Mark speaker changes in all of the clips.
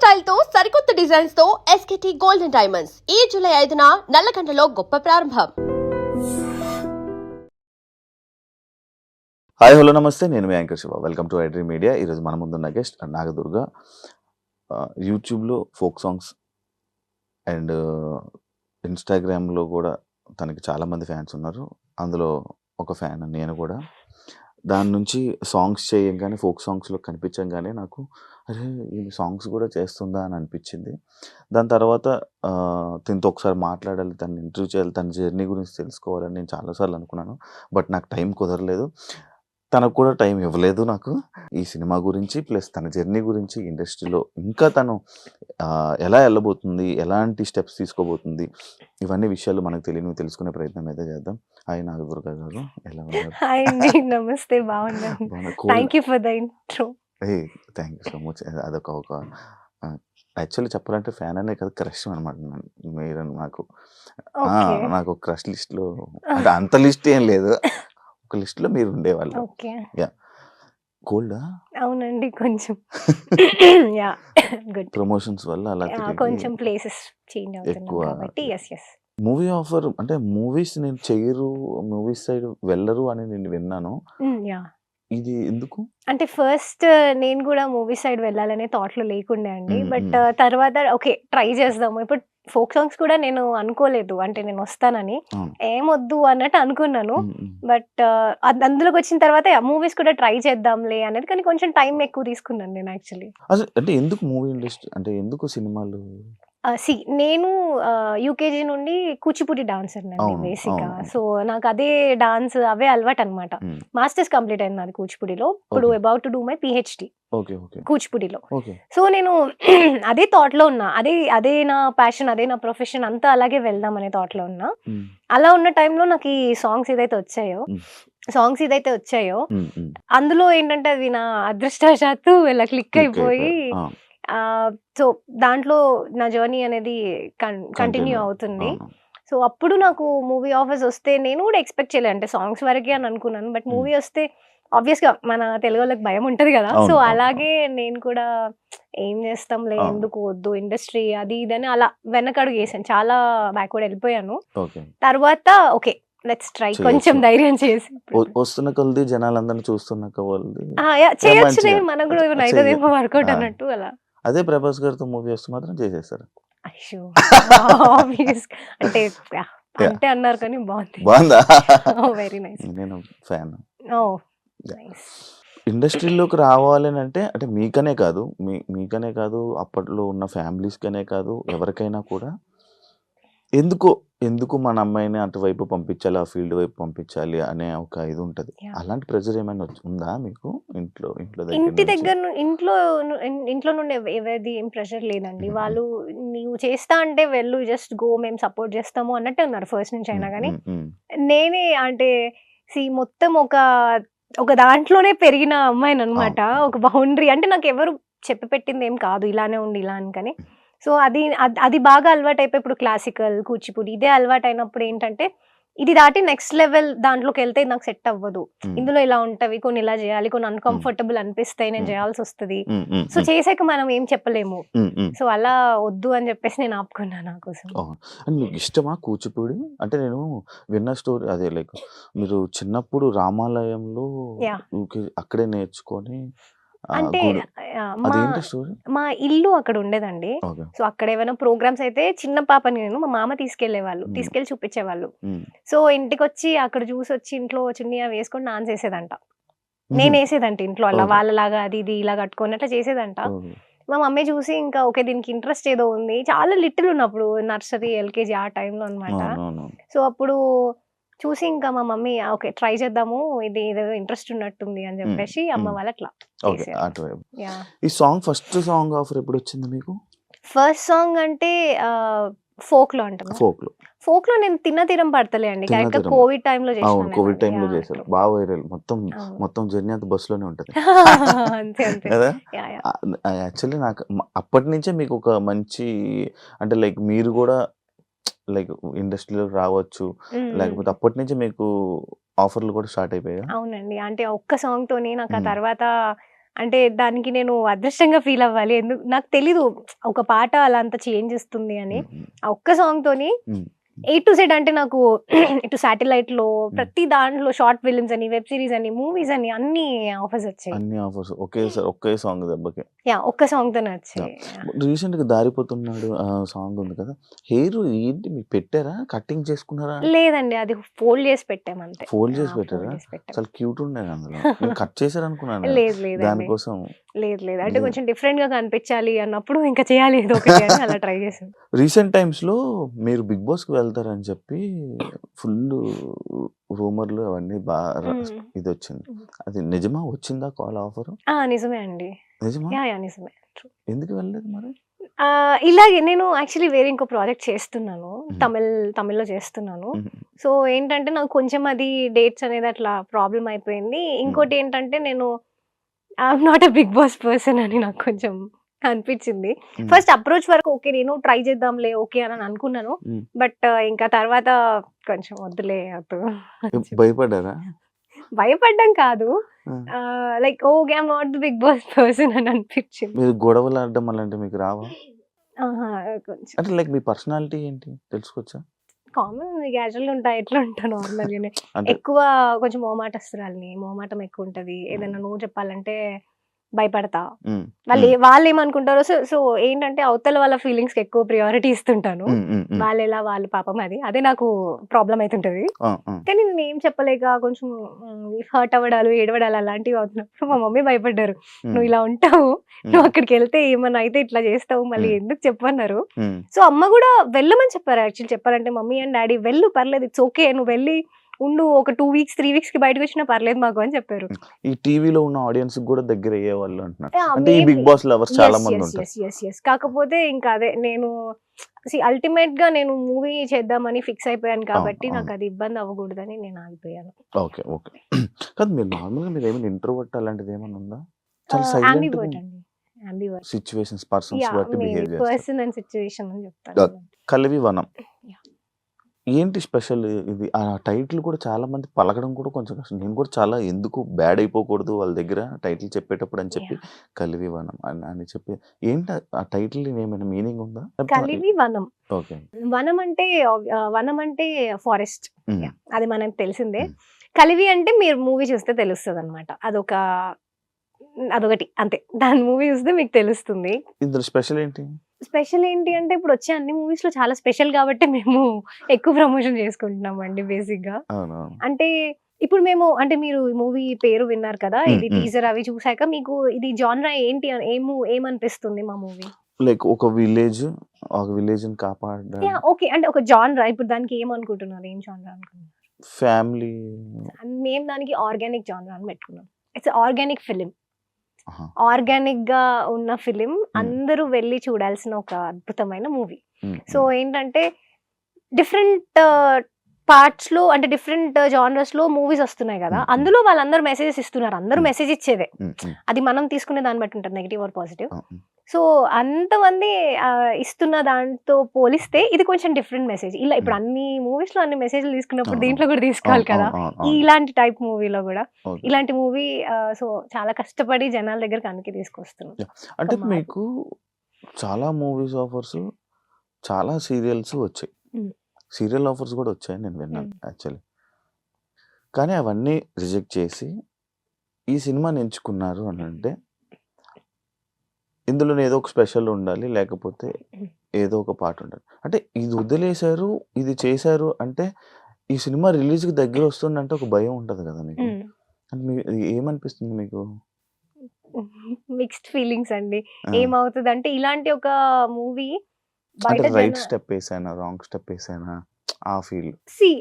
Speaker 1: Style తో సరికొత్త designs తో ఎస్కేటీ గోల్డెన్ డైమండ్స్ ఈ జూలై 5న నల్లగండలో గొప్ప ప్రారంభం.
Speaker 2: హాయ్ హలో నమస్తే, నేను మీ anchor Shiva. Welcome to iDream Media. ఈరోజు మన ముందున్న గెస్ట్ నాగదుర్గ. యూట్యూబ్లో ఫోక్ సాంగ్స్ అండ్ ఇన్స్టాగ్రామ్లో కూడా తనకి చాలామంది ఫ్యాన్స్ ఉన్నారు. అందులో ఒక ఫ్యాన్ నేను కూడా. దాని నుంచి సాంగ్స్ చేయగానే, ఫోక్ సాంగ్స్లో కనిపించగానే నాకు అరే ఈ సాంగ్స్ కూడా చేస్తుందా అని అనిపించింది. దాని తర్వాత తనతో ఒకసారి మాట్లాడాలి, తను ఇంటర్వ్యూ చేయాలి, తన జర్నీ గురించి తెలుసుకోవాలని నేను చాలాసార్లు అనుకున్నాను. బట్ నాకు టైం కుదరలేదు, తనకు కూడా టైం ఇవ్వలేదు నాకు. ఈ సినిమా గురించి ప్లస్ తన జర్నీ గురించి, ఇండస్ట్రీలో ఇంకా తను ఎలా వెళ్ళబోతుంది, ఎలాంటి స్టెప్స్ తీసుకోబోతుంది, ఇవన్నీ విషయాలు మనకు తెలియని తెలుసుకునే ప్రయత్నం అయితే చేద్దాం. హాయ్ నాగదుర్గ గారు, ఎలా ఉన్నారు?
Speaker 3: హాయ్ అండి, నమస్తే. బాగున్నాను. Thank you for the intro.
Speaker 2: Thank you so much. అదొక యాక్చువల్లీ చెప్పాలంటే ఫ్యాన్ అనే కదా, క్రష్ అనమాట మీరు నాకు. నాకు క్రష్ లిస్ట్లో అంటే అంత లిస్ట్ ఏం లేదు, ఒక లిస్ట్ లో మీరు ఉండేవాళ్ళు.
Speaker 3: ఓకే.
Speaker 2: యా. కోల్డా?
Speaker 3: అవునండి, కొంచెం. Yeah, good.
Speaker 2: ప్రమోషన్స్ వల్ల అలా
Speaker 3: కొంచెం ప్లేసెస్ చేంజ్ అవుతున్నాయి కాబట్టి. yes yes.
Speaker 2: మూవీ ఆఫర్ అంటే మూవీస్ నేను చెయ్యరు, మూవీస్ సైడ్ వెళ్ళరు అని నేను విన్నాను.
Speaker 3: యా.
Speaker 2: ఇది ఎందుకు?
Speaker 3: అంటే ఫస్ట్ నేను కూడా మూవీ సైడ్ వెళ్ళాలనే థాట్ లో లేకుండే అండి. బట్ తర్వాత ఓకే ట్రై చేద్దాము. ఇప్పుడు ఫోక్ సాంగ్స్ కూడా నేను అనుకోలేదు అంటే నేను వస్తానని, ఏమొద్దు అన్నట్టు అనుకున్నాను. బట్ అందులోకి వచ్చిన తర్వాత మూవీస్ కూడా ట్రై చేద్దాంలే అనేది, కానీ కొంచెం టైం ఎక్కువ తీసుకున్నాను నేను యాక్చువల్లీ.
Speaker 2: అంటే ఎందుకు మూవీ ఇండస్ట్రీ, అంటే ఎందుకు సినిమాలు?
Speaker 3: నేను యూకేజీ నుండి కూచిపూడి డాన్సర్ నండి బేసిక్గా. సో నాకు అదే డాన్స్ అవే అలవాటు అనమాట. మాస్టర్స్ కంప్లీట్ అయింది నాది కూచిపూడిలో. ఇప్పుడు about to do my PhD కూచిపూడిలో. సో నేను అదే థాట్ లో ఉన్నా, అదే నా ప్యాషన్, అదే నా ప్రొఫెషన్, అంతా అలాగే వెళ్దాం అనే థాట్ లో ఉన్నా. అలా ఉన్న టైంలో నాకు ఈ సాంగ్స్ ఏదైతే వచ్చాయో అందులో ఏంటంటే అది నా అదృష్టవశాత్తు ఇలా క్లిక్ అయిపోయి, సో దాంట్లో నా జర్నీ అనేది కంటిన్యూ అవుతుంది. సో అప్పుడు నాకు మూవీ ఆఫర్స్ వస్తే నేను కూడా ఎక్స్పెక్ట్ చేయలేదు, అంటే సాంగ్స్ వరకే అని అనుకున్నాను. బట్ మూవీ వస్తే ఆబ్వియస్ గా మన తెలుగు వాళ్ళకి భయం ఉంటది కదా. సో అలాగే నేను కూడా ఏం చేస్తాంలే, ఎందుకు వద్దు ఇండస్ట్రీ అది ఇదని అలా వెనకడుగు వేసాను, చాలా బ్యాక్వర్డ్ వెళ్ళిపోయాను. తర్వాత ఓకే లెట్స్ ట్రై, కొంచెం ధైర్యం చేసి
Speaker 2: వస్తున్న కొద్ది జనాలందరినీ చూస్తున్న కొద్ది
Speaker 3: చేయొచ్చు, మనకు కూడా నైదేమో వర్కౌట్ అన్నట్టు అలా.
Speaker 2: అదే ప్రభాస్ గారితో మూవీ వస్తే మాత్రం చేసేస్తారు.
Speaker 3: అంటే అంటే అన్నారు కానీ
Speaker 2: బాగుందా?
Speaker 3: Very nice.
Speaker 2: నేను ఫ్యాన్. ఇండస్ట్రీలోకి రావాలని అంటే మీకనే కాదు అప్పట్లో ఉన్న ఫ్యామిలీస్ కనే కాదు, ఎవరికైనా కూడా ఎందుకు మన అమ్మాయిని అటువైపు పంపించాలి, ఆ ఫీల్డ్ వైపు పంపించాలి అనే ఒక ఇది ఉంటది. అలాంటి ప్రెజర్ ఏమైనా ఉందా మీకు
Speaker 3: ఇంటి దగ్గర? ఇంట్లో నుండి ఎవరిది ఏం ప్రెషర్ లేదండి. వాళ్ళు నీవు చేస్తా అంటే వెళ్ళు, జస్ట్ గో, మేము సపోర్ట్ చేస్తాము అన్నట్టే ఉన్నారు ఫస్ట్ నుంచి అయినా. కానీ నేనే అంటే మొత్తం ఒక దాంట్లోనే పెరిగిన అమ్మాయిని అనమాట. ఒక బౌండరీ అంటే నాకు ఎవరు చెప్పి పెట్టింది ఏం కాదు, ఇలానే ఉండి ఇలా అని. కానీ సో అది బాగా అలవాటు అయిపోయి ఇప్పుడు క్లాసికల్, కూచిపూడి ఇదే అలవాటు అయినప్పుడు ఏంటంటే ఇది దాటి నెక్స్ట్ లెవెల్ దాంట్లోకి వెళ్తే నాకు సెట్ అవ్వదు. ఇందులో ఇలా ఉంటవి, కొన్ని ఇలా చేయాలి, కొన్ని అన్కంఫర్టబుల్ అనిపిస్తాయి, నేను చేయాల్సి వస్తుంది. సో చేసాక మనం ఏం చెప్పలేము. సో అలా వద్దు అని చెప్పేసి నేను ఆపుకున్నాను నా కోసం.
Speaker 2: మీకు ఇష్టమా కూచిపూడి? అంటే నేను విన్న స్టోరీ అదే, లైక్ మీరు చిన్నప్పుడు రామాలయంలో అక్కడే నేర్చుకొని,
Speaker 3: అంటే మా ఇల్లు అక్కడ ఉండేదండి. సో అక్కడ ఏమైనా ప్రోగ్రామ్స్ అయితే చిన్న పాపని నేను మా మామ తీసుకెళ్లి చూపించేవాళ్ళు. సో ఇంటికి వచ్చి అక్కడ చూసి వచ్చి ఇంట్లో చున్నీ వేసుకొని డాన్స్ వేసేదంట. నేను వేసేదంట ఇంట్లో అలా వాళ్ళలాగా, అది ఇది ఇలా కట్టుకొని అట్లా చేసేదంట. మా మమ్మీ చూసి ఇంకా ఓకే దీనికి ఇంట్రెస్ట్ ఏదో ఉంది, చాలా లిటిల్ ఉన్నప్పుడు నర్సరీ ఎల్కేజీ ఆ టైంలో అనమాట. సో అప్పుడు చూసి ఇంకా మా మమ్మీ ఓకే ట్రై చేద్దాము, ఇది ఏదో ఇంట్రెస్ట్ ఉన్నట్టుంది అని చెప్పేసి అమ్మ వాళ్ళు అట్లా.
Speaker 2: ఈ సాంగ్ ఫస్ట్ సాంగ్ ఆఫర్ ఎప్పుడు వచ్చింది మీకు?
Speaker 3: ఫస్ట్ సాంగ్ అంటే ఫోక్ లో అంటారు. ఫోక్ లో నేను తిన్న తీరం పడతలే అండి, కరెక్ట్ కోవిడ్ టైంలో చేశాను.
Speaker 2: కోవిడ్ టైంలో చేశారు, బాగా వైరల్. మొత్తం జర్నీ అంతా బస్ లోనే ఉంటది కదా. యాక్చువల్లీ నాకు అప్పటి నుంచే మీకు ఒక మంచి, అంటే లైక్ మీరు కూడా లైక్ ఇండస్ట్రీలోకి రావచ్చు, లేకపోతే అప్పటి నుంచి మీకు ఆఫర్లు కూడా స్టార్ట్ అయిపోయాయి?
Speaker 3: అవునండి, అంటే ఒక్క సాంగ్ తోనే నాకు ఆ తర్వాత అంటే దానికి నేను అదృష్టంగా ఫీల్ అవ్వాలి. నాకు తెలీదు ఒక పాట అలా అంత చేంజ్ ఇస్తుంది అని. ఆ ఒక్క సాంగ్‌తోని A to Z అంటే నాకు ఇటు శాటిలైట్‌లో ప్రతి దాంట్లో షార్ట్ ఫిల్మ్స్ అని, వెబ్ సీరీస్ అని, మూవీస్ అని అన్ని ఆఫర్స్ వచ్చాయి.
Speaker 2: అన్ని ఆఫర్స్ ఒకేసారి ఒకే సాంగ్ దెబ్బకి.
Speaker 3: ఒక్క సాంగ్‌తోనే వచ్చాయి.
Speaker 2: రీసెంట్‌గా 'దారిపోతున్నాడు' సాంగ్ ఉంది కదా! హెయిర్ ఏంటి మీకు పెట్టారా? కటింగ్ చేసుకున్నారా?
Speaker 3: లేదండి. అది ఫోల్డ్ చేసి పెట్టాం అంతే.
Speaker 2: ఫోల్డ్ చేసి
Speaker 3: ఫోల్డ్
Speaker 2: పెట్టారా?
Speaker 3: చేసి పెట్టాం.
Speaker 2: చాలా క్యూట్ ఉండేది అందులో. నేను కట్ చేశారనుకున్నాను
Speaker 3: లేదు లేదండి.
Speaker 2: దానికోసం.
Speaker 3: లేదు. అంటే
Speaker 2: లేదు.
Speaker 3: కొంచెం డిఫరెంట్‌గా కనిపించాలి అన్నప్పుడు ఇంకా చేయాలి ఏదో ఒకటి అని అలా ట్రై చేశాను.
Speaker 2: రీసెంట్ టైమ్స్‌లో మీరు 'బిగ్ బాస్‌కి' వెళ్తారని చెప్పి ఫుల్లు రూమర్‌లు అవన్నీ ఇదొచ్చింది. అది నిజమా? వచ్చిందా కాల్ ఆఫరు?
Speaker 3: నిజమే అండి.
Speaker 2: నిజమా?
Speaker 3: నిజమే. ట్రూ.
Speaker 2: ఎందుకు వెళ్ళలేదు మరి?
Speaker 3: ఇలాగే నేను యాక్చువల్లీ వేరే ఇంకో ప్రాజెక్ట్ చేస్తున్నాను.
Speaker 2: హ్మ్.
Speaker 3: తమిళ్‌లో చేస్తున్నాను.
Speaker 2: హుహు.
Speaker 3: సో ఏంటంటే నాకు కొంచెం అది డేట్స్ అనేది అట్లా ప్రాబ్లమ్ అయిపోయింది. ఇంకోటి ఏంటంటే నేను I'm not a Bigg Boss person అని నాకు కొంచెం అనిపించింది.
Speaker 2: హ్మ్.
Speaker 3: ఫస్ట్ అప్రోచ్ వరకు ఓకే. నేను ట్రై చేద్దాంలే ఓకే అని అనుకున్నాను.
Speaker 2: హ్మ్.
Speaker 3: బట్ ఇంకా తర్వాత కొంచెం వద్దులే వద్దు అని చెప్పి.
Speaker 2: భయపడ్డారా?
Speaker 3: భయపడ్డం కాదు.
Speaker 2: ఆ!
Speaker 3: Like okay. I'm not the Bigg Boss person అని అనిపించింది.
Speaker 2: మీరు గొడవలాడడం అలాంటివి మీకు రావా?
Speaker 3: ఆహా! కొంచెం
Speaker 2: అంటే లైక్ మీ పర్సనాలిటీ ఏంటి తెలుసుకోవచ్చా?
Speaker 3: కామన్ క్యాజువల్‌గా ఉంటా. ఎట్లా ఉంటా నార్మల్‌గానే.
Speaker 2: అంటే
Speaker 3: ఎక్కువ కొంచెం మొహమాటస్తురాలిని. మొహమాటం ఎక్కువుంటది. ఏదైనా నో చెప్పాలంటే భయపడతా.
Speaker 2: హ్మ్.
Speaker 3: వాళ్ళేమనుకుంటారో సో ఏంటంటే అవతల వాళ్ళ ఫీలింగ్స్‌కి ఎక్కువ ప్రియారిటీ ఇస్తుంటాను.
Speaker 2: హ్మ్. హ్మ్. హ్మ్.
Speaker 3: వాళ్ళు పాపం అదే నాకు ప్రాబ్లమ్ అయితుంటది.
Speaker 2: ఆ! ఆ!
Speaker 3: కానీ నేనేం చెప్పలేక కొంచెం హర్ట్ అవ్వడాలు, ఏడవడాలు అలాంటివి అవుతున్నప్పుడు మా మమ్మీ భయపడ్డారు.
Speaker 2: హ్మ్.
Speaker 3: "నువ్వు ఇలా ఉంటావు.
Speaker 2: హ్మ్.
Speaker 3: నువ్వు అక్కడికెళ్తే ఏమన్నా అయితే ఇట్లా చేస్తావు. మళ్ళీ
Speaker 2: హ్మ్.
Speaker 3: ఎందుకు చెప్పు" అన్నారు.
Speaker 2: హ్మ్.
Speaker 3: సో అమ్మ గూడా వెళ్ళమని చెప్పారు యాక్చువల్లీ చెప్పాలంటే మమ్మీ అండ్ డాడీ వెళ్ళు పర్లేదు. It's okay. నువ్వు వెళ్ళి ఉండు. ఒక 2 వీక్స్, 3 వీక్స్‌కి బయటకొచ్చినా పర్లేదు మాకు అని చెప్పారు.
Speaker 2: ఈ టీవీలో ఉన్న ఆడియన్స్‌కి గూడా దగ్గరయ్యేవాళ్ళు అంటున్నారు. అంటే ఈ
Speaker 3: మేబీ.
Speaker 2: బిగ్ బాస్ లవర్స్ చాలా మందుంటారు.
Speaker 3: యెస్. కాకపోతే ఇంకా అదే నేను అల్టిమేట్‌గా నేను మూవీ చేద్దామని ఫిక్స్ అయిపోయాను
Speaker 2: అవును.
Speaker 3: కాబట్టి
Speaker 2: అవును.
Speaker 3: నాకది ఇబ్బంది అవ్వకూడదని నేను ఆగిపోయాను.
Speaker 2: ఓకే. ఓకే. కాదు మీరు నార్మల్‌గా మీరేమైనా ఇంట్రోవర్ట్ అలాంటిదేమన్నా ఉందా? చాలా సైలెంట్‌గా
Speaker 3: యాంబివర్ట్ అండి. యాంబివర్ట్.
Speaker 2: సిట్యుయేషన్స్, పర్సన్స్ బట్టి
Speaker 3: మేబీ
Speaker 2: బిహేవ్ చేస్తారు.
Speaker 3: పర్సన్ అండ్ సిట్యుయేషన్ అని చెప్తాను.
Speaker 2: 'కలివి వనం'
Speaker 3: యాహ్!
Speaker 2: ఏంటి స్పెషల్ ఇది? ఆ టైటిల్ కూడా చాలా మంది పలకడం కూడా కొంచెం కష్టం. నేను కూడా చాలా ఎందుకు బ్యాడ్ అయిపోకూడదు వాళ్ళ దగ్గర టైటిల్ చెప్పేటప్పుడు అని చెప్పి
Speaker 3: యాహ్!
Speaker 2: 'కలివి వనం' అని చెప్పి ఏంటి ఆ టైటిల్ ఏమైనా మీనింగ్ ఉందా?
Speaker 3: కలివి వనం.
Speaker 2: ఓకే.
Speaker 3: వనం అంటే ఫారెస్ట్.
Speaker 2: హ్మ్.
Speaker 3: యాహ్! అది మనకు తెలిసిందే.
Speaker 2: హ్మ్.
Speaker 3: కలివి అంటే మీరు మూవీ చూస్తే తెలుస్తదనమాట. అదొకటి అంతే. దాని మూవీ చూస్తే మీకు తెలుస్తుంది.
Speaker 2: ఇందులో స్పెషల్ ఏంటి?
Speaker 3: స్పెషల్ ఏంటి అంటే ఇప్పుడొచ్చే అన్ని మూవీస్‌లో చాలా స్పెషల్ గాబట్టే మేము ఎక్కువ ప్రమోషన్ చేసుకుంటున్నామండి బేసిక్‌గా.
Speaker 2: అవునవును.
Speaker 3: అంటే ఇప్పుడు మేము అంటే మీరు ఈ మూవీ పేరు విన్నారు కదా!
Speaker 2: హ్మ్.
Speaker 3: ఇది
Speaker 2: హ్మ్.
Speaker 3: టీజర్ అవి చూసాక మీకు ఇది జాన్రా ఏంటి ఏమనిపిస్తుంది మా మూవీ?
Speaker 2: లైక్ ఒక విలేజ్‌ని కాపాడడానికి
Speaker 3: ఓకే. అంటే ఒక జాన్రా ఇప్పుడు దానికి ఏమనుకుంటున్నారు? ఏం జాన్రా అనుకున్నారు?
Speaker 2: ఫ్యామిలీ.
Speaker 3: మేము దానికి ఆర్గానిక్ జాన్రా అని పెట్టుకున్నాం. It's organic film.
Speaker 2: ఆహా!
Speaker 3: ఆర్గానిక్‌గా ఉన్న ఫిల్మ్
Speaker 2: హ్మ్.
Speaker 3: అందరూ వెళ్లి చూడాల్సిన ఒక అద్భుతమైన మూవీ.
Speaker 2: హ్మ్.
Speaker 3: సో
Speaker 2: హ్మ్.
Speaker 3: ఏంటంటే డిఫరెంట్ పార్ట్స్‌లో అంటే డిఫరెంట్ జానర్స్‌లో మూవీస్ వస్తున్నాయి గదా!
Speaker 2: హ్మ్.
Speaker 3: అందులో వాళ్ళందరూ మెసేజెస్ ఇస్తున్నారు. అందరూ
Speaker 2: హ్మ్.
Speaker 3: మెసేజ్ ఇచ్చేదే.
Speaker 2: హ్మ్. హ్మ్.
Speaker 3: అది మనం తీసుకునే దాన్ని బట్టి ఉంటది నెగెటివ్ ఆర్ పాజిటివ్.
Speaker 2: అవును.
Speaker 3: సో అంతమంది ఇస్తున్న దాంతో పోలిస్తే ఇది కొంచెం డిఫరెంట్ మెసేజ్. ఇలా ఇప్పుడు
Speaker 2: హ్మ్.
Speaker 3: అన్ని మూవీస్‌లో అన్ని మెసేజ్‌లు తీసుకున్నప్పుడు
Speaker 2: అవునవును.
Speaker 3: దీంట్లో కూడా తీసుకోవాలి కదా!
Speaker 2: అవును.
Speaker 3: ఇలాంటి టైప్ మూవీలో గూడా.
Speaker 2: ఓకే.
Speaker 3: ఇలాంటి మూవీ సో చాలా కష్టపడి జనాల దగ్గరికి అందుకే తీసుకొస్తున్నాం.
Speaker 2: యాహ్! అంటే
Speaker 3: ఒక మార్పు.
Speaker 2: మీకు చాలా మూవీస్ ఆఫర్స్, చాలా సీరియల్స్ వచ్చాయి.
Speaker 3: హ్మ్.
Speaker 2: సీరియల్ ఆఫర్స్ కూడా వచ్చాయని నేను విన్నాను
Speaker 3: హ్మ్.
Speaker 2: యాక్చువల్లీ. కానీ అవన్నీ రిజెక్ట్ చేసి ఈ సినిమాని ఎంచుకున్నారు అనంటే ఇందులోనే ఏదో ఒక స్పెషల్ ఉండాలి. లేకపోతే
Speaker 3: హ్మ్.
Speaker 2: ఏదో ఒక పార్ట్ ఉండాలి. అంటే ఇది వదిలేసారు, ఇది చేశారు అంటే ఈ సినిమా రిలీజ్‌కి దగ్గరొస్తుందంటే ఒక భయం ఉంటది కదా మీకు.
Speaker 3: హ్మ్.
Speaker 2: అంటే ఏమనిపిస్తుంది మీకు?
Speaker 3: మిక్స్డ్ ఫీలింగ్స్ అండి.
Speaker 2: ఆ!
Speaker 3: ఏమవుతదంటే ఇలాంటి ఒక మూవీ
Speaker 2: అంటే
Speaker 3: బయట
Speaker 2: రైట్ స్టెప్ ఏసానా? రాంగ్ స్టెప్ ఏసానా? ఆ ఫీల్.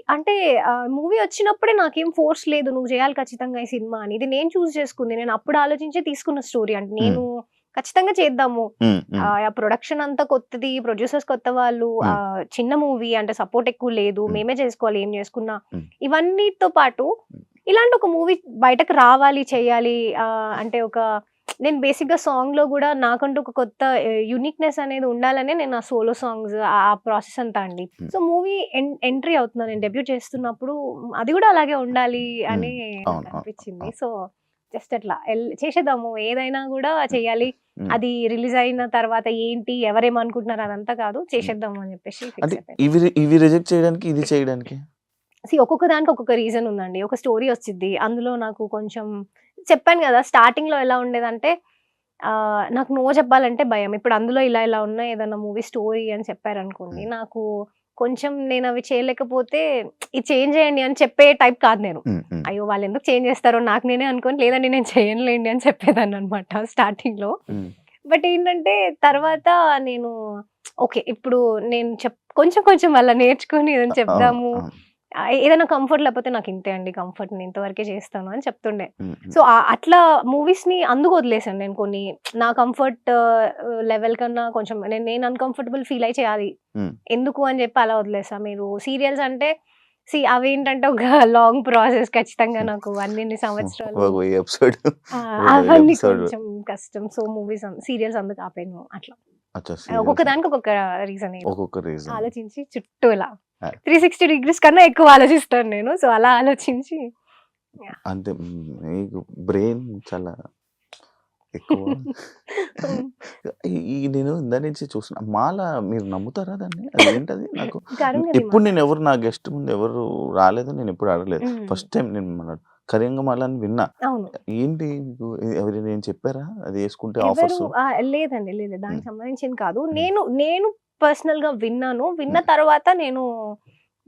Speaker 3: అంటే మూవీ వచ్చినప్పుడే నాకేం ఫోర్స్ లేదు. నువ్వు చేయాలి ఖచ్చితంగా ఈ సినిమా అని. ఇది నేను చూజ్ చేసుకుంది. నేను అప్పుడు ఆలోచించే తీసుకున్న స్టోరీ. అంటే
Speaker 2: హ్మ్.
Speaker 3: నేను ఖచ్చితంగా చేద్దాము.
Speaker 2: హ్మ్. హ్మ్.
Speaker 3: ఆ ప్రొడక్షన్ అంతా కొత్తది. ప్రొడ్యూసర్స్ కొత్త వాళ్ళు.
Speaker 2: హ్మ్.
Speaker 3: చిన్న మూవీ అంటే సపోర్ట్ ఎక్కువ లేదు.
Speaker 2: హ్మ్.
Speaker 3: మేమే చేసుకోవాలి ఏం చేసుకున్నా.
Speaker 2: హ్మ్.
Speaker 3: ఇవన్నిటితో పాటు
Speaker 2: హ్మ్.
Speaker 3: ఇలాంటి ఒక మూవీ బయటకు రావాలి, చేయాలి అంటే నేను బేసిక్‌గా సాంగ్‌లో గూడా నాకంటూ ఒక కొత్త యూనిక్‌నెస్ అనేది ఉండాలనే నేను ఆ సోలో సాంగ్స్ ఆ ప్రాసెస్ అంతా అండి.
Speaker 2: హ్మ్.
Speaker 3: సో, మూవీ ఎంట్రీ అవుతున్నా నేను డెబ్యూట్ చేస్తున్నప్పుడు అది గూడా అలాగే ఉండాలి
Speaker 2: హ్మ్.
Speaker 3: అని
Speaker 2: అవును. అవును.
Speaker 3: నాకనిపించింది.
Speaker 2: అవును.
Speaker 3: సో, జస్ట్ అట్లా చేసేద్దాము, ఏదైనా కూడా చేయాలి,
Speaker 2: ఉమ్.
Speaker 3: అది రిలీజ్ అయిన తర్వాత ఏంటి ఎవరేమనుకుంటున్నారు అదంతా కాదు, చేసేద్దాము అని చెప్పేసి ఫిక్స్
Speaker 2: అంటే
Speaker 3: అయిపోయాను.
Speaker 2: ఇవి రిజెక్ట్ చేయడానికి ఇది చేయడానికి
Speaker 3: ఒక్కొక్క దానికి ఒక్కొక్క రీజన్ ఉందండి. ఒక స్టోరీ వచ్చిద్ది, అందులో నాకు కొంచెం చెప్పాను కదా స్టార్టింగ్ లో ఎలా ఉండేదంటే నాకు నో చెప్పాలంటే భయం. ఇప్పుడు అందులో ఇలా ఇలా ఉన్నాయి, ఏదైనా మూవీ స్టోరీ అని చెప్పారనుకోండి, నాకు కొంచెం నేను అవి చేయలేకపోతే ఇది చేంజ్ చేయండి అని చెప్పే టైప్ కాదు నేను. అయ్యో వాళ్ళు ఎందుకు చేంజ్ చేస్తారో నాకు నేనే అనుకోని, లేదండి నేను చేయనులేండి అని చెప్పేదాన్ని అనమాట స్టార్టింగ్ లో. బట్ ఏంటంటే తర్వాత నేను ఓకే, ఇప్పుడు నేను కొంచెం కొంచెం అలా నేర్చుకొని ఏదైనా చెప్దాము, ఏదైనా కంఫర్ట్ లేకపోతే నాకు ఇంతే అండి కంఫర్ట్, నేను ఇంతవరకే చేస్తాను అని చెప్తుండే. సో అట్లా మూవీస్ ని అందుకు వదిలేసాను నేను. కొన్ని నా కంఫర్ట్ లెవెల్ కన్నా కొంచెం నేను అన్కంఫర్టబుల్ ఫీల్ అయి చేయాలి ఎందుకు అని చెప్పి అలా వదిలేసా. మీరు సీరియల్స్ అంటే అవి ఏంటంటే ఒక లాంగ్ ప్రాసెస్, ఖచ్చితంగా నాకు అన్ని సంవత్సరాలు
Speaker 2: ఎపిసోడ్
Speaker 3: అవన్నీ కొంచెం కష్టం. సో మూవీస్ సీరియల్స్ అందుకు ఆపాను. అట్లా ఒక్కొక్క దానికి ఒక్కొక్క రీజన్ ఆలోచించి చుట్టూ ఇలా 360 degrees కన్నా ఎక్కువ ఆలోచిస్తాను నేను. సో అలా ఆలోచించి
Speaker 2: అంటే మీకు బ్రెయిన్ చాలా ఎక్కువ. నేను ఇందా నుంచి చూస్తున్నా మాల, మీరు నమ్ముతారా దాన్ని? అది ఏంటది? నాకు ఎప్పుడు నేను ఎవరు నా గెస్ట్ ముందు ఎవరు రాలేదు, నేను ఎప్పుడు అడగలేదు. ఫస్ట్ టైం నేను మన కరింగమాల అని విన్నా. ఏంటి మీకు ఎవరైనా ఏం చెప్పారా అది వేసుకుంటే ఆఫర్స్?
Speaker 3: లేదండి, లేదు, దానికి సంబంధించింది కాదు. నేను పర్సనల్ గా విన్నాను. విన్న తర్వాత నేను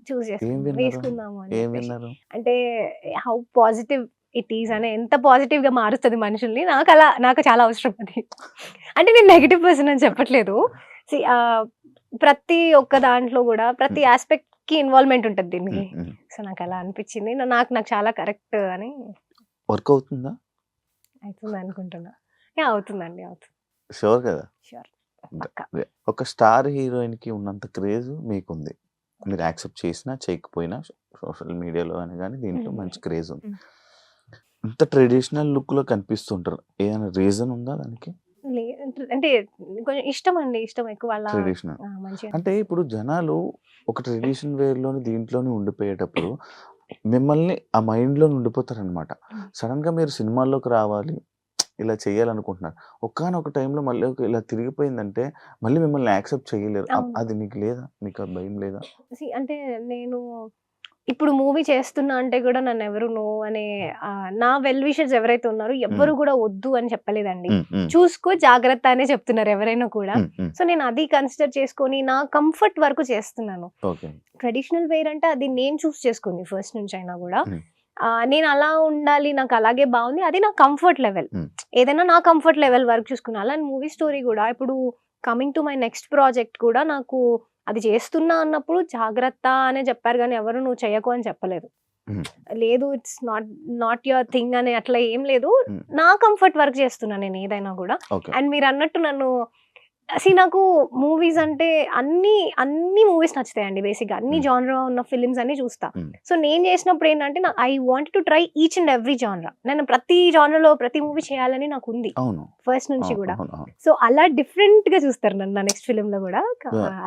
Speaker 3: చూస్ వేసుకుందాము అని. అంటే హౌ పాజిటివ్ ఇట్ ఈస్ అని, ఎంత పాజిటివ్ గా మారుస్తుంది మనుషుల్ని, నాకు చాలా అవసరం అది. అంటే నేను నెగిటివ్ పర్సన్ అని చెప్పట్లేదు. ప్రతి ఒక్క దాంట్లో కూడా ప్రతి ఆస్పెక్ట్ కి ఇన్వాల్వ్మెంట్ ఉంటుంది దీనికి. సో నాకు అలా అనిపించింది, నాకు చాలా కరెక్ట్ అని.
Speaker 2: వర్క్ అవుతుందా?
Speaker 3: అవుతుంది అనుకుంటున్నా. అవుతుందండి, అవుతుంది.
Speaker 2: షూర్ కదా?
Speaker 3: షూర్.
Speaker 2: ఒక స్టార్ హీరోయిన్ కి ఉన్నంత క్రేజ్ మీకుంది. మీరు యాక్సెప్ట్ చేసినా చేయకపోయినా సోషల్ మీడియాలో అని కానీ దీంట్లో మంచి క్రేజ్ ఉంది. ఇంత ట్రెడిషనల్ లుక్ లో కనిపిస్తుంటారు, ఏదైనా రీజన్ ఉందా దానికి?
Speaker 3: అంటే కొంచెం ఇష్టం అండి, ఇష్టం ఎక్కువ
Speaker 2: ట్రెడిషనల్. అంటే ఇప్పుడు జనాలు ఒక ట్రెడిషన్ వేర్ లోని దీంట్లోనే ఉండిపోయేటప్పుడు మిమ్మల్ని ఆ మైండ్ లో ఉండిపోతారు అనమాట. సడన్ గా మీరు సినిమాల్లోకి రావాలి, ఇలా చేయాలనుకుంటున్నారు, ఒకానొక టైంలో మళ్ళీ ఇలా తిరిగిపోయిందంటే మళ్ళీ మిమ్మల్ని యాక్సెప్ట్ చేయలేరు. అది మీకు లేదా? మీకు ఆ భయం లేదా?
Speaker 3: అంటే నేను ఇప్పుడు మూవీ చేస్తున్నా అంటే కూడా నన్ను ఎవరు నో అనే నా వెల్ విషర్స్ ఎవరైతే ఉన్నారో ఎవ్వరు కూడా వద్దు అని చెప్పలేదండి. చూసుకో జాగ్రత్త అనే చెప్తున్నారు ఎవరైనా కూడా. సో నేను అది కన్సిడర్ చేసుకొని నా కంఫర్ట్ వరకు చేస్తున్నాను. ట్రెడిషనల్ వేర్ అంటే అది నేను చూస్ చేసుకుంది ఫస్ట్ నుంచి అయినా కూడా. నేను అలా ఉండాలి, నాకు అలాగే బాగుంది, అది నా కంఫర్ట్ లెవెల్. ఏదైనా నా కంఫర్ట్ లెవెల్ వరకు చూసుకున్నా. అలా మూవీ స్టోరీ కూడా ఇప్పుడు coming to my next project కూడా నాకు అది చేస్తున్నా అన్నప్పుడు జాగ్రత్త అనే చెప్పారు, కానీ ఎవరు నువ్వు చెయ్యకు అని చెప్పలేదు. లేదు ఇట్స్ నాట్ యువర్ థింగ్ అని అట్లా ఏం లేదు. నా కంఫర్ట్ వర్క్ చేస్తున్నా నేను ఏదైనా కూడా. అండ్ మీరు అన్నట్టు నన్ను నాకు మూవీస్ అంటే అన్ని మూవీస్ నచ్చుతాయండి బేసిక్ గా. అన్ని జానరా ఉన్న ఫిలిమ్స్ అన్ని చూస్తా. సో నేను చేసినప్పుడు ఏంటంటే I want to try each and every జానరా. నేను ప్రతి జానరాలో ప్రతి మూవీ చేయాలని నాకు ఉంది ఫస్ట్ నుంచి కూడా. సో అలా డిఫరెంట్ గా చూస్తారు నన్ను నెక్స్ట్ ఫిలిం లో కూడా.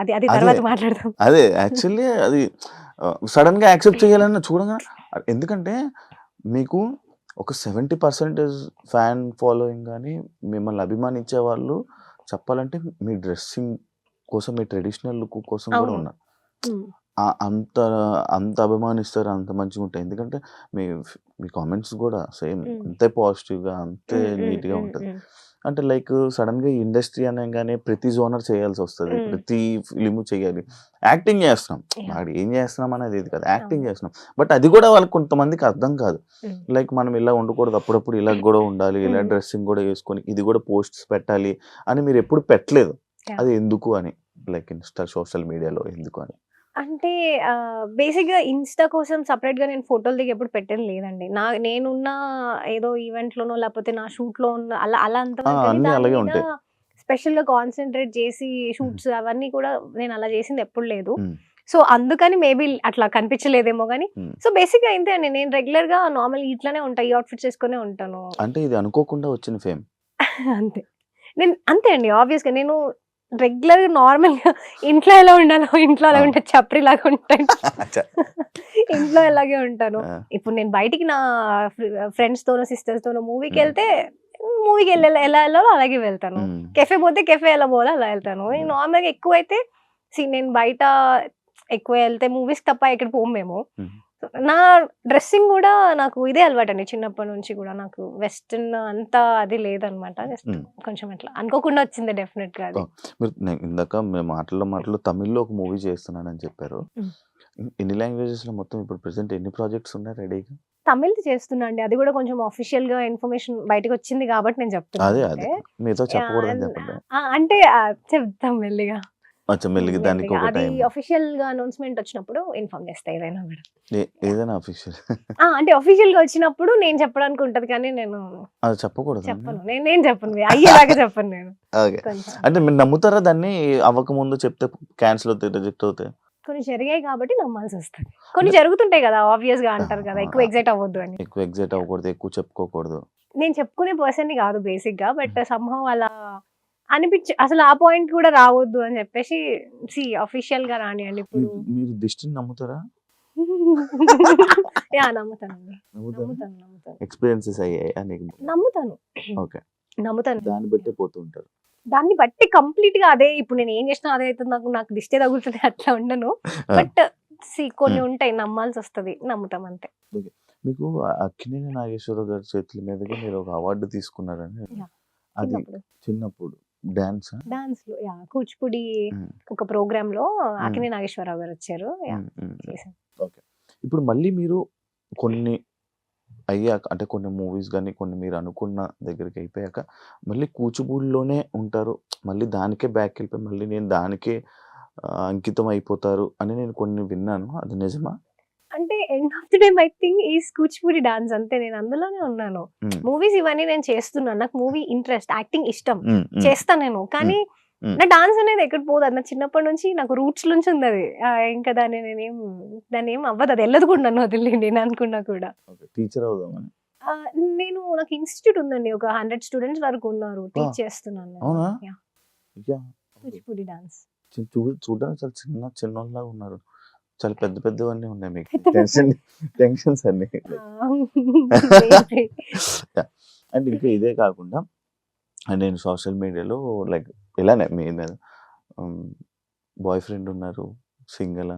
Speaker 3: అది తర్వాత మాట్లాడదాం.
Speaker 2: అదే యాక్చువల్లీ అది సడన్ గా యాక్సెప్ట్ చేయాలని చూడగా, ఎందుకంటే మీకు ఒక 70% ఫ్యాన్ ఫాలోయింగ్ కానీ మిమ్మల్ని అభిమానించే వాళ్ళు చెప్పాలంటే మీ డ్రెస్సింగ్ కోసం, మీ ట్రెడిషనల్ లుక్ కోసం కూడా ఉన్నారు. అంత అభిమానిస్తారు, అంత మంచిగా ఉంటాయి. ఎందుకంటే మీ కామెంట్స్ కూడా సేమ్ అంతే పాజిటివ్ గా, అంతే నీట్ గా ఉంటుంది. అంటే లైక్ సడన్ గా ఇండస్ట్రీ అనగానే ప్రతి జోనర్ చేయాల్సి వస్తుంది, ప్రతి ఫిలిం చేయాలి. యాక్టింగ్ చేస్తున్నాం, వాడు ఏం చేస్తున్నాం అనేది ఇది కాదు, యాక్టింగ్ చేస్తున్నాం. బట్ అది కూడా వాళ్ళకి కొంతమందికి అర్థం కాదు. లైక్ మనం ఇలా ఉండకూడదు, అప్పుడప్పుడు ఇలా కూడా ఉండాలి, ఇలా డ్రెస్సింగ్ కూడా వేసుకొని ఇది కూడా పోస్ట్స్ పెట్టాలి అని మీరు ఎప్పుడు పెట్టలేదు. అది ఎందుకు అని, లైక్ ఇన్స్టా సోషల్ మీడియాలో ఎందుకు అని?
Speaker 3: అంటే బేసిక్ గా ఇన్స్టా కోసం సపరేట్ గా నేను ఫోటోలు దిగి ఎప్పుడు పెట్టేది లేదండి. నేనున్న ఏదో ఈవెంట్ లోనో లేకపోతే నా షూట్ లో ఉన్న అలా అంత స్పెషల్ గా కాన్సన్ట్రేట్ చేసి షూట్స్ అవన్నీ కూడా నేను అలా చేసింది ఎప్పుడు లేదు. సో అందుకని మేబీ అట్లా కనిపించలేదేమో గానీ. సో బేసిక్ గా ఇంతే అండి, నేను రెగ్యులర్ గా నార్మల్ ఇట్లానే ఉంటా, ఈ అవుట్ఫిట్స్ వేసుకునే ఉంటాను.
Speaker 2: అంటే ఇది అనుకోకుండా వచ్చిన ఫేమ్.
Speaker 3: అంతే. నేను అంతే అండి, ఆబ్వియస్ గా నేను రెగ్యులర్ గా నార్మల్ గా ఇంట్లో ఎలా ఉండాలో ఇంట్లో అలా ఉంటే చప్రి లాగా ఉంటాను. ఇంట్లో ఎలాగే ఉంటాను. ఇప్పుడు నేను బయటికి నా ఫ్రెండ్స్ తోనో సిస్టర్స్ తోనో మూవీకి వెళ్తే మూవీకి ఎలా వెళ్ళాలో అలాగే వెళ్తాను. కెఫే పోతే కెఫే ఎలా పోవాలో అలా వెళ్తాను. నార్మల్ గా ఎక్కువ అయితే నేను బయట ఎక్కువ వెళ్తే మూవీస్ తప్ప ఎక్కడ పోము మేము. నా డ్రెస్సింగ్ కూడా నాకు ఇదే అలవాటు అండి చిన్నప్పటి నుంచి కూడా. నాకు వెస్టర్న్ అంతా అది లేదనమాట. జస్ట్ కొంచెం అట్లా అనుకోకుండా వచ్చింది డెఫినెట్ గా అది.
Speaker 2: మీరు ఇందాక మాటల్లో తమిళ్లో ఒక మూవీ చేస్తున్నానని చెప్పారు. ఎన్ని లాంగ్వేజెస్ లో మొత్తం ఇప్పుడు ప్రెసెంట్ ఎన్ని ప్రాజెక్ట్స్ ఉన్నాయి రెడీగా?
Speaker 3: తమిళ్ చేస్తున్నా అండి. అది కూడా కొంచెం అఫీషియల్ గా ఇన్ఫర్మేషన్ బయటకు వచ్చింది కాబట్టి నేను చెప్తున్నాను.
Speaker 2: అదే మీతో చెప్పకూడదని చెప్పండి.
Speaker 3: అంటే చెప్తాం మెల్లిగా.
Speaker 2: మెల్లిగా దానికి ఒక
Speaker 3: అది
Speaker 2: టైం
Speaker 3: అఫీషియల్ గా అనౌన్స్మెంట్ వచ్చినప్పుడు ఇన్ఫార్మ్ చేస్తా ఏదైనా కూడా.
Speaker 2: ఏదైనా అఫీషియల్
Speaker 3: అంటే అఫీషియల్ గా వచ్చినప్పుడు నేను చెప్పడానికి ఉంటది కానీ నేను
Speaker 2: అది చెప్పకూడదు.
Speaker 3: చెప్పను. నేను చెప్పను, అయ్యేలాగా చెప్పను నేను. కొంచెం
Speaker 2: అంటే మీరు నమ్ముతారా దాన్ని? అవ్వక ముందు చెప్తే క్యాన్సిల్ అవుతాయి, రిజెక్ట్ అవుతాయి?
Speaker 3: కొన్ని జరిగాయి కాబట్టి నమ్మాల్సి వస్తుంది. కొన్ని జరుగుతుంటాయి కదా, ఆబ్వియస్ గా అంటారు కదా ఎక్కువ ఎగ్జైట్ అవ్వద్దు అని.
Speaker 2: ఎక్కువ ఎగ్జైట్ అవ్వకూడదు, ఎక్కువ చెప్పుకోకూడదు.
Speaker 3: నేను చెప్పుకునే పర్సన్ కాదు బేసిక్ గా, బట్ సమ్హౌ అలా అనిపించి అసలు ఆ పాయింట్ కూడా రావద్దు అని చెప్పేసి అఫీషియల్ గా రానియండి. ఇప్పుడు
Speaker 2: మీరు దిష్టిని నమ్ముతారా?
Speaker 3: నమ్ముతానండి. నమ్ముతాను.
Speaker 2: ఎక్స్పీరియన్సెస్ అయ్యాయి నీకు?
Speaker 3: నమ్ముతాను.
Speaker 2: ఓకే,
Speaker 3: నమ్ముతాను.
Speaker 2: దాన్ని బట్టే పోతూ ఉంటారు.
Speaker 3: దాన్ని బట్టి కంప్లీట్ గా అదే ఇప్పుడు నేను ఏం చేసినా అదే అవుతుంది, నాకు దిష్టే తగులుతుంది అట్లా ఉండను. బట్ కొన్ని ఉంటాయి నమ్మాల్సి వస్తుంది, నమ్ముతాం అంతే.
Speaker 2: మీకు అక్కినేని నాగేశ్వరరావు గారి చేతుల మీదుగా మీరు ఒక అవార్డు తీసుకున్నారని, అది చిన్నప్పుడు డాన్స్
Speaker 3: లో కూచిపూడి ఒక ప్రోగ్రామ్ లో అక్కినేని నాగేశ్వరరావు గారు వచ్చారు.
Speaker 2: ఓకే, ఇప్పుడు మళ్ళీ మీరు కొన్ని అయ్యాక, అంటే కొన్ని మూవీస్ కానీ కొన్ని మీరు అనుకున్న దగ్గరికి అయిపోయాక మళ్ళీ కూచిపూడిలోనే ఉంటారు, మళ్ళీ దానికే బ్యాక్ వెళ్ళిపోయి మళ్ళీ నేను దానికే అంకితం అయిపోతారు అని నేను కొన్ని విన్నాను. అది నిజమా?
Speaker 3: అంటే end of the day my thing is Kuchipudi dance అంతే. నేను అందులోనే ఉన్నాను. మూవీస్ ఇవన్నీ నేను చేస్తున్నాను, నాకు మూవీ ఇంట్రెస్ట్, యాక్టింగ్ ఇష్టం, చేస్తాను నేను. కానీ నా డాన్స్ అనేది ఎక్కడ పోదు, అది నా చిన్నప్పటి నుంచి నాకు రూట్స్ నుంచి ఉంది అది. ఇంకా దాన్ని ఏం అవ్వదు, అది వెళ్ళదు కూడా నన్ను వదిలి నేను అనుకున్నా కూడా.
Speaker 2: టీచర్ అవుదామని
Speaker 3: నాకు ఇన్స్టిట్యూట్ ఉందండి, ఒక 100 స్టూడెంట్స్ వరకు ఉన్నారు, టీచ్ చేస్తున్నాను. కూచిపూడి డాన్స్
Speaker 2: చూడడానికి చాలా చిన్నలాగా ఉన్నారు, చాలా పెద్ద పెద్దవన్నీ ఉన్నాయి మీకు. టెన్షన్స్ అన్ని. అండ్ ఇంకా ఇదే కాకుండా నేను సోషల్ మీడియాలో లైక్ ఇలానే మీ బాయ్ ఫ్రెండ్ ఉన్నారు, సింగిల్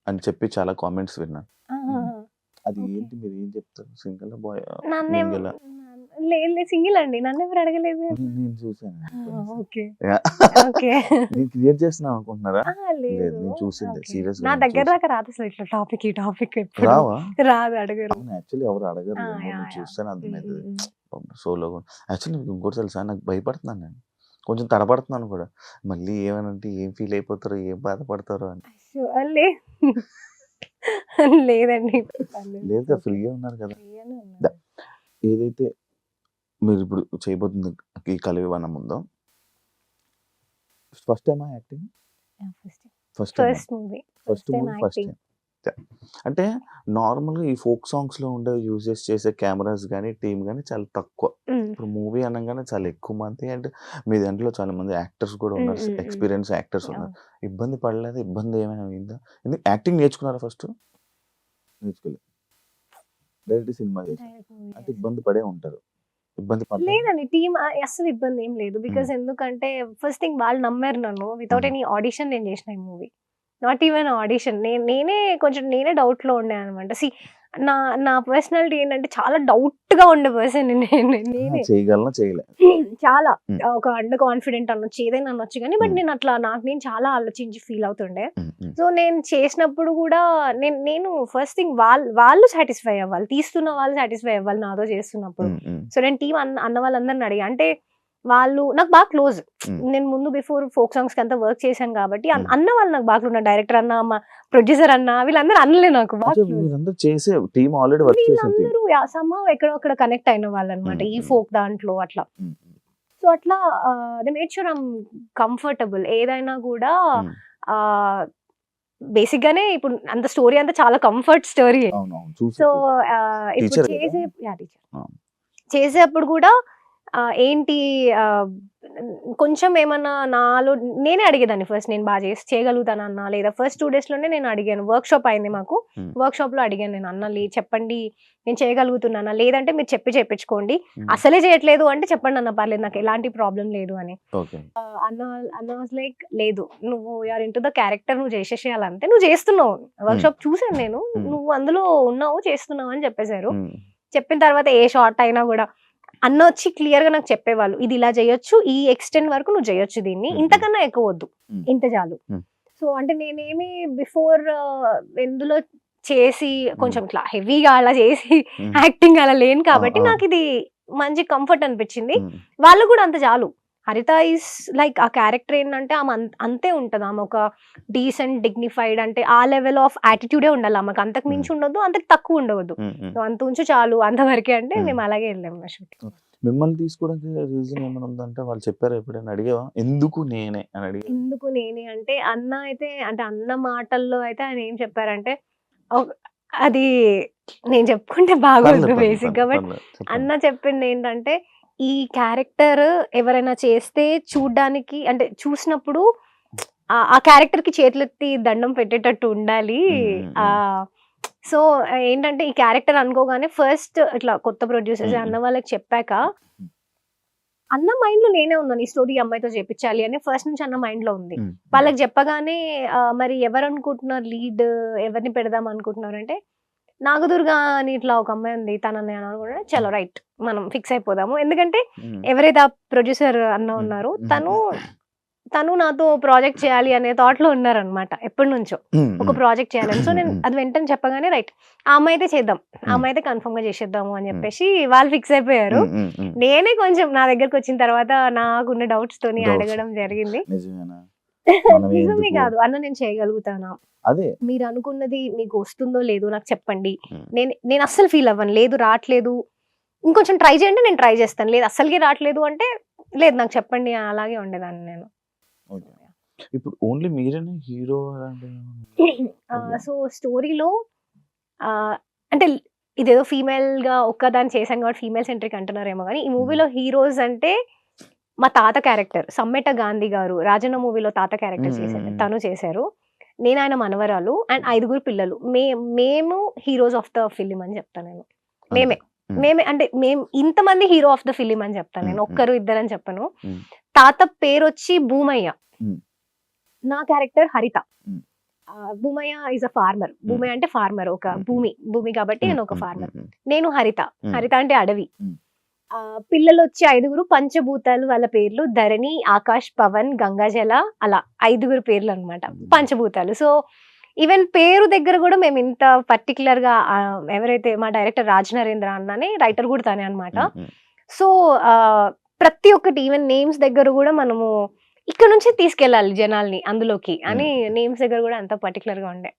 Speaker 2: అని చెప్పి చాలా కామెంట్స్ విన్నాను. అది ఏంటి, మీరు ఏం చెప్తారు? సింగిల్ బాయ్
Speaker 3: సింగిల్ అండి, నన్ను ఎవరు అడగలేదు.
Speaker 2: నేను చూసాను.
Speaker 3: నేను
Speaker 2: క్రియేట్ చేస్తున్నాను అనుకుంటున్నారా? లేదు, నేను చూసింది సీరియస్.
Speaker 3: నా దగ్గర దాకా రాదు అసలు ఇట్లా టాపిక్, ఈ టాపిక్ రాదు, అడగరు.
Speaker 2: యాక్చువల్లీ ఎవరు అడగరు, చూస్తాను అర్థమైంది. సోలో యాక్చువల్లీ ఇంకోటి తెలుసా, నాకు భయపడుతున్నాను, నేను కొంచెం తడబడుతున్నాను కూడా. మళ్ళీ ఏమనంటే ఏం ఫీల్ అయిపోతారో, ఏం బాధపడతారో అని.
Speaker 3: లేదండి,
Speaker 2: లేదు, ఫ్రీగా ఉన్నారు కదా. ఏదైతే మీరు ఇప్పుడు చేయబోతుంది ఈ కలివివనం ఉందో, first time acting? First time. అంటే నార్మల్గా ఈ ఫోక్ సాంగ్స్ లో ఉండే యూజెస్ చేసే కెమెరాస్ కానీ టీమ్ కానీ చాలా తక్కువ. ఇప్పుడు మూవీ అనగానే చాలా ఎక్కువ మంది, అండ్ మీ దాంట్లో చాలా మంది యాక్టర్స్ కూడా ఉన్నారు, ఎక్స్పీరియన్స్ యాక్టర్స్ ఉన్నారు. ఇబ్బంది పడలేదు? ఇబ్బంది ఏమైనా అయిందా? ఎందుకు యాక్టింగ్ నేర్చుకున్నారా ఫస్ట్? నేర్చుకోలేదు, డైరెక్ట్ సినిమా చేశారు అంటే ఇబ్బంది పడే ఉంటారు. ఇబ్బంది
Speaker 3: లేదండి, టీమ్ అసలు ఇబ్బంది ఏం లేదు. బికాస్ ఎందుకంటే ఫస్ట్ థింగ్ వాళ్ళు నమ్మారు నన్ను. వితౌట్ ఎనీ ఆడిషన్ నేను చేసిన ఈ మూవీ, నాట్ ఈవెన్ ఆడిషన్. నేనే డౌట్ లో ఉండే అనమాట. నా పర్సనాలిటీ ఏంటంటే చాలా డౌట్ గా ఉండే పర్సన్ నేనే.
Speaker 2: చేయగలనా చేయలే,
Speaker 3: చాలా ఒక అండర్ కాన్ఫిడెంట్ అనొచ్చు, ఏదైనా అనొచ్చు. కానీ బట్ నేను అట్లా నేను చాలా ఆలోచించి ఫీల్ అవుతుండే. సో నేను చేసినప్పుడు కూడా నేను ఫస్ట్ థింగ్ వాళ్ళు సాటిస్ఫై అవ్వాలి, తీస్తున్న వాళ్ళు సాటిస్ఫై అవ్వాలి నాతో చేస్తున్నప్పుడు. సో నేను టీం అన్న వాళ్ళందరిని అడిగా. అంటే వాళ్ళు నాకు బాగా క్లోజ్. నేను ముందు బిఫోర్ ఫోక్ సాంగ్స్ కి అంతా వర్క్ చేశాను కాబట్టి అన్న వాళ్ళు నాకు బాగా క్లోజ్. డైరెక్టర్ అన్న, ప్రొడ్యూసర్ అన్న, వీళ్ళందరూ అన్నలే నాకు బాగా. వీళ్ళందరూ సమ్హౌ ఎక్కడొక్కడ కనెక్ట్ అయిన వాళ్ళు అనమాట ఈ ఫోక్ దాంట్లో అట్లా. సో అట్లా they made sure I'm comfortable. ఏదైనా కూడా బేసిక్ గానే ఇప్పుడు అంత స్టోరీ అంతా చాలా కంఫర్ట్ స్టోరీ. సో ఇప్పుడు చేసేప్పుడు కూడా ఏంటి కొంచెం ఏమన్నా నాలో నేనే అడిగేదాన్ని ఫస్ట్, నేను బాగా చేయగలుగుతానన్నా లేదా ఫస్ట్ 2 డేస్‌లోనే నేను అడిగాను. వర్క్‌షాప్ అయింది మాకు.
Speaker 2: హ్మ్.
Speaker 3: వర్క్‌షాప్‌లో అడిగాను నేను, "అన్న చెప్పండి నేను చేయగలుగుతున్నానా? లేదంటే మీరు చేపించుకోండి.
Speaker 2: హ్మ్.
Speaker 3: అసలే చేయట్లేదు అంటే చెప్పండి అన్న, పర్లేదు నాకు ఎలాంటి ప్రాబ్లమ్ లేదు" అని.
Speaker 2: ఓకే.
Speaker 3: అన్న అన్న వాస్ లైక్, "లేదు నువ్వు యూఆర్ ఇంటూ ద క్యారెక్టర్, నువ్వు చేసేసేయాలి అంతే. నువ్వు చేస్తున్నావు. వర్క్‌షాప్ చూసాను నేను.
Speaker 2: హ్మ్.
Speaker 3: నువ్వు అందులో ఉన్నావు, చేస్తున్నావు" అని చెప్పేసారు.
Speaker 2: హ్మ్.
Speaker 3: చెప్పిన తర్వాత ఏ షార్ట్ అయినా గూడా అన్న వచ్చి క్లియర్‌గా నాకు చెప్పేవాళ్ళు. "ఇది ఇలా చేయొచ్చు. ఈ ఎక్స్‌టెంట్ వరకు నువ్వు చేయొచ్చు దీన్ని.
Speaker 2: హ్మ్.
Speaker 3: ఇంతకన్నా ఎక్కువ వద్దు.
Speaker 2: హ్మ్.
Speaker 3: ఇంత చాలు."
Speaker 2: హ్మ్.
Speaker 3: సో, అంటే నేనేమి బిఫోర్ ఎందులో చేసి కొంచెం ఇట్లా హెవీగా అలా చేసి
Speaker 2: హ్మ్.
Speaker 3: యాక్టింగ్ అలా లేను కాబట్టి
Speaker 2: ఆ!
Speaker 3: నాకిది మంచి కంఫర్ట్ అనిపించింది.
Speaker 2: హ్మ్.
Speaker 3: వాళ్ళకి గూడా అంత చాలు. హరిత ఈస్ లైక్ ఆ క్యారెక్టర్ ఏంటంటే ఆమె అంతే ఉంటది. ఆమె ఒక డీసెంట్, డిగ్నిఫైడ్, అంటే ఆ లెవెల్ ఆఫ్ యాటిట్యూడే ఉండాలి ఆమెకు. అంతకు
Speaker 2: హ్మ్.
Speaker 3: మించి ఉండొద్దు, అంతకు తక్కువ ఉండవద్దు.
Speaker 2: హ్మ్. హ్మ్.
Speaker 3: సో, అంత ఉంచు చాలు, అంతవరకే అంటే
Speaker 2: హ్మ్.
Speaker 3: మేము అలాగే వెళ్ళాము ఆ షూట్‌కి.
Speaker 2: మిమ్మల్ని తీసుకోవడానికి రీజన్ ఏమైనా ఉందంటే వాళ్ళు చెప్పారా ఎప్పుడైనా అడిగావా? ఎందుకు నేనే అని అడిగావా?
Speaker 3: ఎందుకు నేనే అంటే, అన్న అయితే అంటే అన్న మాటల్లో అయితే ఆయన ఏం చెప్పారంటే, ఒక్ అది నేను చెప్పుకుంటే బాగోదు
Speaker 2: పర్లేదు.
Speaker 3: బేసిక్‌గా. బట్
Speaker 2: చెప్పండి.
Speaker 3: అన్న చెప్పిందేంటంటే, ఈ క్యారెక్టర్ ఎవరైనా చేస్తే చూడ్డానికి అంటే చూసినప్పుడు ఆ క్యారెక్టర్‌కి చేతులెత్తి దండం పెట్టేటట్టు ఉండాలి.
Speaker 2: హ్మ్. హ్మ్. హ్మ్.
Speaker 3: ఆహ్, సో, ఏంటంటే ఈ క్యారెక్టర్ అనుకోగానే ఫస్ట్ ఇట్లా కొత్త ప్రొడ్యూసర్స్
Speaker 2: హ్మ్.
Speaker 3: అన్న వాళ్ళకి చెప్పాక, అన్న మైండ్‌లో నేనే ఉన్నాను. ఈ స్టోరీ ఈ అమ్మాయితో చేపిచ్చాలి అని ఫస్ట్ నుంచి అన్న మైండ్‌లో ఉంది.
Speaker 2: హ్మ్.
Speaker 3: వాళ్ళకి చెప్పగానే మరి ఎవరనుకుంటున్నారు లీడ్, ఎవరిని పెడదాం అనుకుంటున్నారంటే, నాగదుర్గ అని ఇట్లా ఒక అమ్మాయి ఉంది. తనని అని అనుకున్నా. చలో రైట్, మనం ఫిక్స్ అయిపోదాము. ఎందుకంటే
Speaker 2: హ్మ్.
Speaker 3: ఎవరైతే ఆ ప్రొడ్యూసర్ అన్న
Speaker 2: హ్మ్.
Speaker 3: ఉన్నారో
Speaker 2: హ్మ్.
Speaker 3: తను నాతో ప్రాజెక్ట్ చేయాలి అనే థాట్‌లో ఉన్నారనమాట ఎప్పటినుంచో.
Speaker 2: హ్మ్.
Speaker 3: ఒక
Speaker 2: హ్మ్.
Speaker 3: ప్రాజెక్ట్ చేయాలని. సో, నేను
Speaker 2: హ్మ్.
Speaker 3: అది వెంటనే చెప్పగానే రైట్, ఆ అమ్మాయి అయితే చేద్దాం. ఆ
Speaker 2: హ్మ్.
Speaker 3: అమ్మాయి అయితే కన్ఫర్మ్‌గా చేసేద్దాము అని
Speaker 2: హ్మ్.
Speaker 3: చెప్పేసి వాళ్ళు ఫిక్స్ అయిపోయారు.
Speaker 2: హ్మ్. హ్మ్. హ్మ్.
Speaker 3: నేనే కొంచెం నా దగ్గరకొచ్చిన తర్వాత నాకున్న డౌట్స్‌తోని
Speaker 2: డౌట్స్.
Speaker 3: అడగడం జరిగింది.
Speaker 2: నిజమేనా? మనమే
Speaker 3: నిజమే
Speaker 2: ఎందుకు?
Speaker 3: కాదు. "అన్న నేను చేయగలుగుతానా?
Speaker 2: అదే.
Speaker 3: మీరనుకున్నది మీకు వస్తుందో లేదో నాకు చెప్పండి.
Speaker 2: హ్మ్.
Speaker 3: నేను అస్సలు ఫీల్ అవ్వను. లేదు రాట్లేదు, ఇంకొంచెం ట్రై చేయండి నేను ట్రై చేస్తాను. లేదు అస్సలకే రాట్లేదు అంటే, లేదు నాకు చెప్పండి" అలాగే ఉండేదాన్ని నేను.
Speaker 2: ఓకే. ఇప్పుడు ఓన్లీ మీరేనా హీరో అలాంటివి? ఓకే.
Speaker 3: సో, స్టోరీలో ఆహ్, అంటే ఇదేదో ఫీమేల్‌గా ఒక్కదాన్ని చేశాను కాబట్టి ఫీమేల్ సెంట్రిక్ అంటున్నారేమో గానీ, ఈ
Speaker 2: హ్మ్.
Speaker 3: మూవీలో హీరోస్ అంటే మా తాత క్యారెక్టర్ సమ్మెట గాంధీ గారు 'రాజన్న' మూవీలో తాత క్యారెక్టర్
Speaker 2: హ్మ్. హ్మ్. హ్మ్.
Speaker 3: తను చేశారు. నేను ఆయన మనవరాలు అండ్ 5 పిల్లలు. మేము హీరోస్ ఆఫ్ ద ఫిల్మ్ అని చెప్తా నేను.
Speaker 2: అంతే.
Speaker 3: మేమే.
Speaker 2: హ్మ్.
Speaker 3: మేమే అంటే ఇంతమంది హీరో ఆఫ్ ద ఫిల్మ్ అని చెప్తాను
Speaker 2: హ్మ్.
Speaker 3: నేను.
Speaker 2: హ్మ్.
Speaker 3: ఒక్కరు, ఇద్దరని చెప్పను.
Speaker 2: హ్మ్.
Speaker 3: తాత పేరొచ్చి భూమయ్య.
Speaker 2: హ్మ్.
Speaker 3: నా క్యారెక్టర్ హరిత.
Speaker 2: హ్మ్.
Speaker 3: Bhoomaiah is a farmer.
Speaker 2: హ్మ్.
Speaker 3: భూమయ్య అంటే ఫార్మర్. ఒక
Speaker 2: హ్మ్.
Speaker 3: భూమి కాబట్టి
Speaker 2: హ్మ్.
Speaker 3: నేను ఒక
Speaker 2: హ్మ్.
Speaker 3: ఫార్మర్.
Speaker 2: హ్మ్.
Speaker 3: నేను హరిత.
Speaker 2: హ్మ్.
Speaker 3: హరిత అంటే అడవి.
Speaker 2: హ్మ్.
Speaker 3: పిల్లలొచ్చి 5 పంచభూతాలు వాళ్ళ పేర్లు. ధరణి, ఆకాష్, పవన్, గంగాజల అలా 5 పేర్లనమాట. పంచభూతాలు. సో, ఈవెన్ పేరు దగ్గర గూడా మేమింత పర్టిక్యులర్‌గా ఎవరైతే మా డైరెక్టర్ 'రాజ్ నరేంద్ర' అన్ననే రైటర్ గూడా తనే అనమాట.
Speaker 2: హ్మ్. హ్మ్.
Speaker 3: సో, ప్రతి ఒక్కటి ఈవెన్ నేమ్స్ దగ్గర గూడా మనము ఇక్కడ నుంచే తీసుకెళ్ళాలి జనాల్ని అందులోకి అని
Speaker 2: హ్మ్.
Speaker 3: నేమ్స్ దగ్గర గూడా అంత పర్టిక్యులర్‌గా ఉండే.